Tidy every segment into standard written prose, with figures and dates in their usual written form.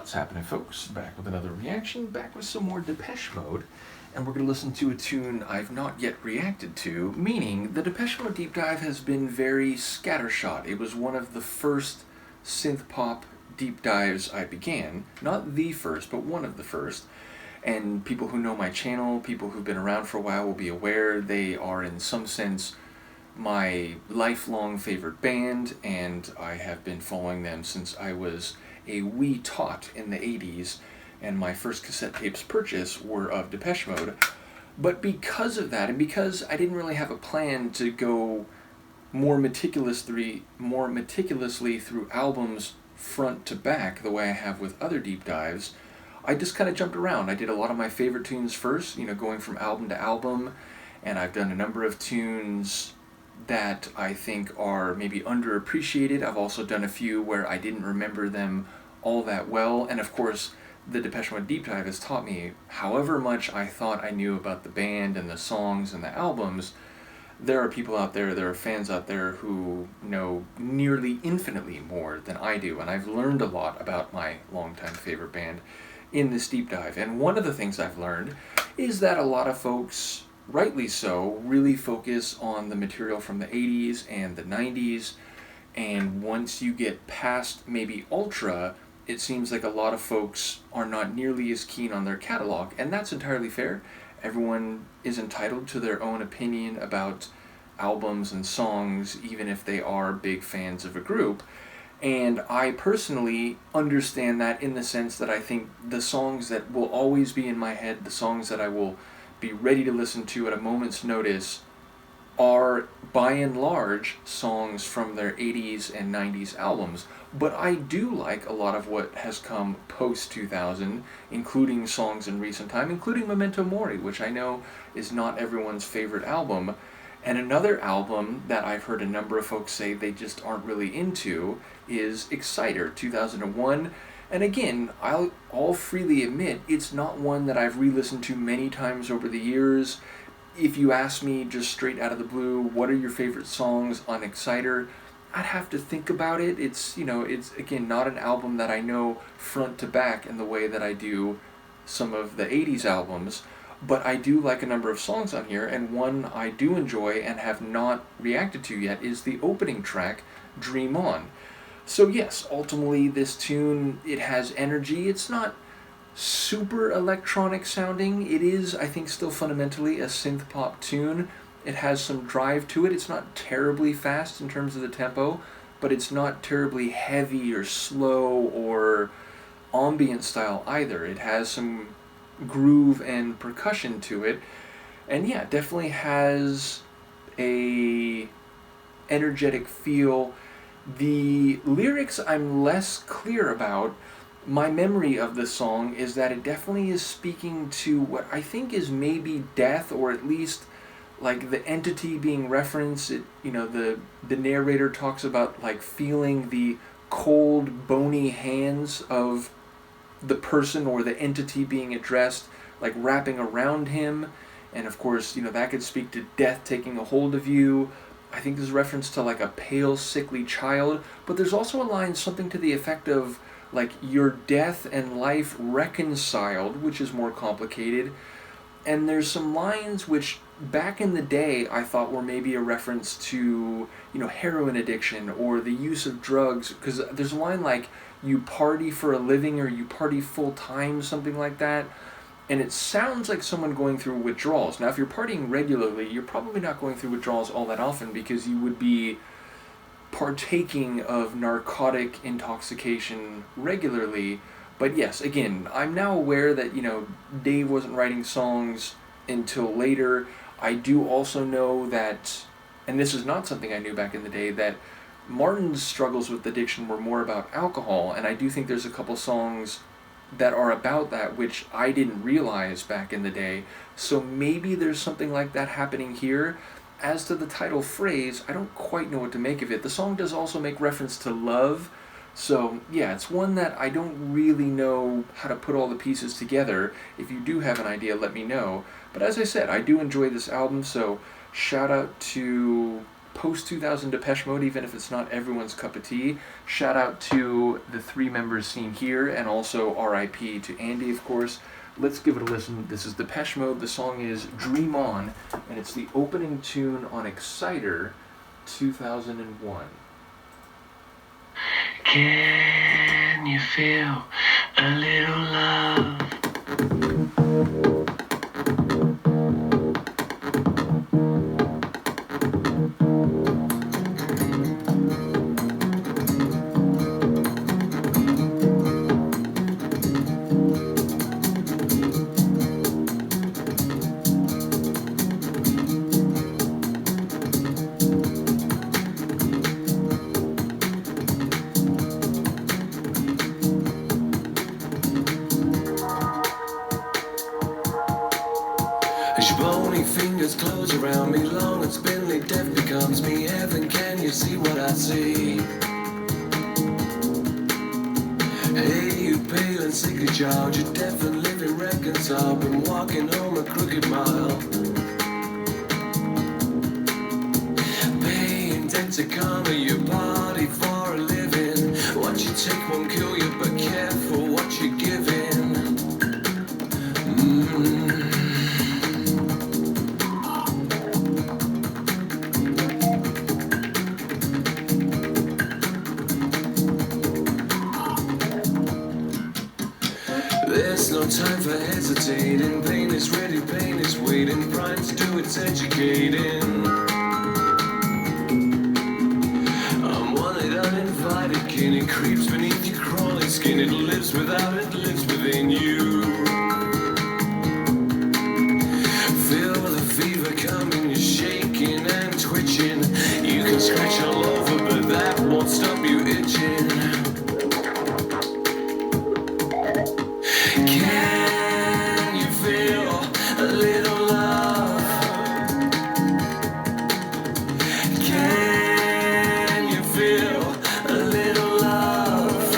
What's happening, folks? Back with another reaction, back with some more Depeche Mode, and we're going to listen to a tune I've not yet reacted to, meaning the Depeche Mode deep dive has been very scattershot. It was one of the first synth-pop deep dives I began. Not the first, but one of the first. And people who know my channel, people who've been around for a while will be aware they are in some sense my lifelong favorite band, and I have been following them since I was a wee tot in the 80s, and my first cassette tapes purchase were of Depeche Mode. But because of that, and because I didn't really have a plan to go more meticulously through albums front to back the way I have with other deep dives, I just kind of jumped around. I did a lot of my favorite tunes first, going from album to album, and I've done a number of tunes that I think are maybe underappreciated. I've also done a few where I didn't remember them all that well, and of course the Depeche Mode deep dive has taught me however much I thought I knew about the band and the songs and the albums, there are people out there, there are fans out there who know nearly infinitely more than I do, and I've learned a lot about my longtime favorite band in this deep dive. And one of the things I've learned is that a lot of folks, rightly so, really focus on the material from the 80s and the 90s, and once you get past maybe Ultra, it seems like a lot of folks are not nearly as keen on their catalog, and that's entirely fair. Everyone is entitled to their own opinion about albums and songs, even if they are big fans of a group. And I personally understand that in the sense that I think the songs that will always be in my head, the songs that I will be ready to listen to at a moment's notice, are by and large songs from their 80s and 90s albums. But I do like a lot of what has come post-2000, including songs in recent time, including Memento Mori, which I know is not everyone's favorite album. And another album that I've heard a number of folks say they just aren't really into is Exciter, 2001. And again, I'll freely admit, it's not one that I've re-listened to many times over the years. If you ask me just straight out of the blue, what are your favorite songs on Exciter, I'd have to think about it. It's again, not an album that I know front to back in the way that I do some of the 80s albums. But I do like a number of songs on here, and one I do enjoy and have not reacted to yet is the opening track, Dream On. So yes, ultimately this tune, it has energy. It's not super electronic sounding. It is, I think, still fundamentally a synth pop tune. It has some drive to it. It's not terribly fast in terms of the tempo, but it's not terribly heavy or slow or ambient style either. It has some groove and percussion to it, and yeah, definitely has a energetic feel. The lyrics I'm less clear about. My memory of the song is that it definitely is speaking to what I think is maybe death, or at least like the entity being referenced. The narrator talks about like feeling the cold, bony hands of the person or the entity being addressed, like wrapping around him, and of course, that could speak to death taking a hold of you. I think there's reference to like a pale, sickly child, but there's also a line, something to the effect of like your death and life reconciled, which is more complicated. And there's some lines which back in the day I thought were maybe a reference to, heroin addiction or the use of drugs, because there's a line like, you party for a living or you party full time, something like that. And it sounds like someone going through withdrawals. Now, if you're partying regularly, you're probably not going through withdrawals all that often, because you would be partaking of narcotic intoxication regularly. But yes, again, I'm now aware that, Dave wasn't writing songs until later. I do also know that, and this is not something I knew back in the day, that Martin's struggles with addiction were more about alcohol, and I do think there's a couple songs that are about that, which I didn't realize back in the day. So maybe there's something like that happening here. As to the title phrase, I don't quite know what to make of it. The song does also make reference to love, so yeah, it's one that I don't really know how to put all the pieces together. If you do have an idea, let me know. But as I said, I do enjoy this album, so shout out to post-2000 Depeche Mode, even if it's not everyone's cup of tea. Shout out to the three members seen here, and also R.I.P. to Andy, of course. Let's give it a listen. This is Depeche Mode. The song is Dream On, and it's the opening tune on Exciter 2001. Can you feel a little love? As your bony fingers close around me, long and spindly, death becomes me. Heaven, can you see what I see? Hey, you pale and sickly child, you're deaf and living reconciled, been walking home a crooked mile. Paying debt to karma, your body for a living. What you take won't kill you, but careful what you're giving. There's no time for hesitating. Pain is ready, pain is waiting. Prime to do its educating. I'm wanted, uninvited kin. It creeps beneath your crawling skin. It lives without, it lives within you. Feel the fever coming, you're shaking and twitching. You can scratch all over, but that won't stop you itching. Can you feel a little love? Can you feel a little love?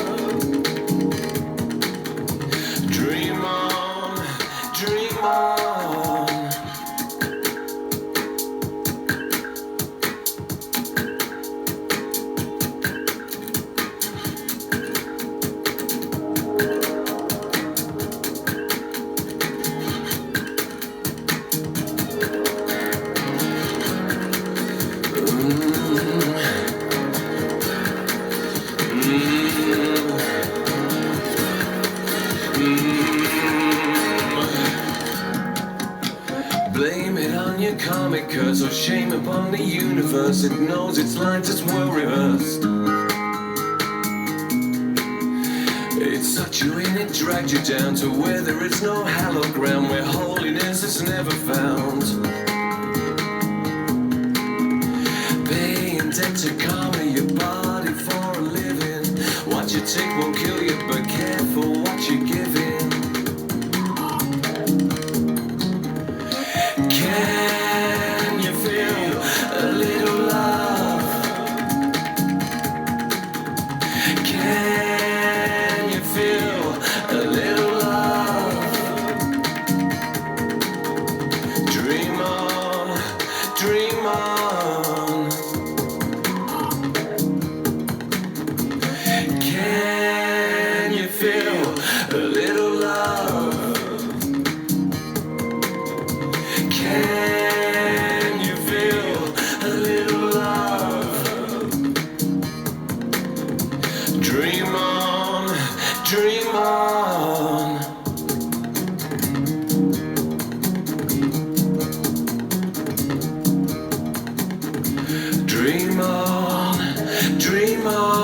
Dream on, dream on. Blame it on your comic curse, or shame upon the universe. It knows its lines, it's well rehearsed. It sucked you in, it dragged you down to where there is no hallowed ground, where holiness is never found. Paying debt to karma, your body for a living. What you take won't kill you, but careful what you're giving. Can you feel a little love? Can you feel a little love? Dream on, dream on. Can you feel a little love? Can you feel a little love? Dream on, dream on. Dream on, dream on.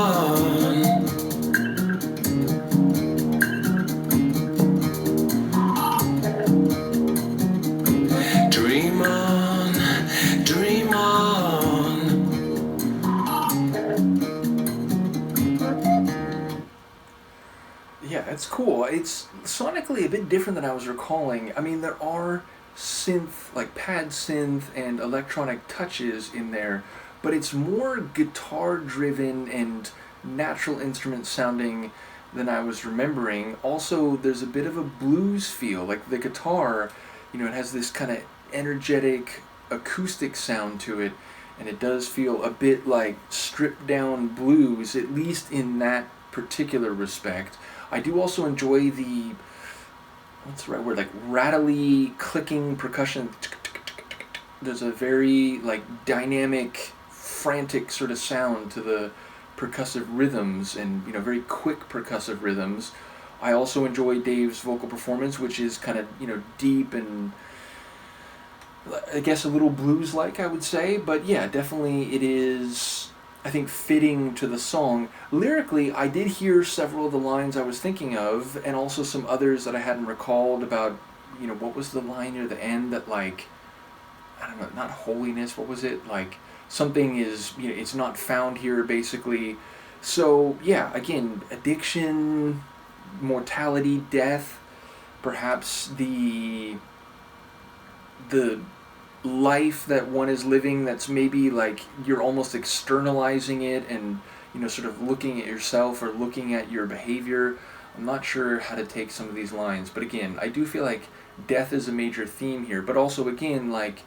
Dream on, dream on. Yeah, it's cool. It's sonically a bit different than I was recalling. I mean, there are synth, like pad synth and electronic touches in there, but it's more guitar driven and natural instrument sounding than I was remembering. Also, there's a bit of a blues feel. Like the guitar, it has this kind of energetic acoustic sound to it, and it does feel a bit like stripped down blues, at least in that particular respect. I do also enjoy the, what's the right word, like rattly clicking percussion. There's a very like dynamic, frantic sort of sound to the percussive rhythms, and very quick percussive rhythms. I also enjoy Dave's vocal performance, which is kind of deep and I guess a little blues-like, I would say. But yeah, definitely it is, I think, fitting to the song. Lyrically, I did hear several of the lines I was thinking of, and also some others that I hadn't recalled about, what was the line near the end that, like, I don't know, not holiness, what was it? Like, something is, it's not found here, basically. So, yeah, again, addiction, mortality, death, perhaps the life that one is living that's maybe like you're almost externalizing it and sort of looking at yourself or looking at your behavior. I'm not sure how to take some of these lines, but again, I do feel like death is a major theme here, but also again, like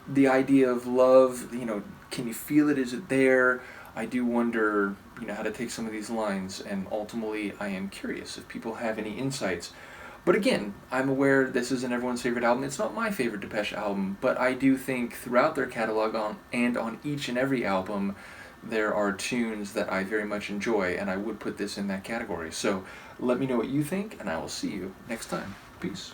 the idea of love, can you feel it, is it there? I do wonder how to take some of these lines, and ultimately I am curious if people have any insights. But again, I'm aware this isn't everyone's favorite album. It's not my favorite Depeche album, but I do think throughout their catalog on each and every album, there are tunes that I very much enjoy, and I would put this in that category. So let me know what you think, and I will see you next time. Peace.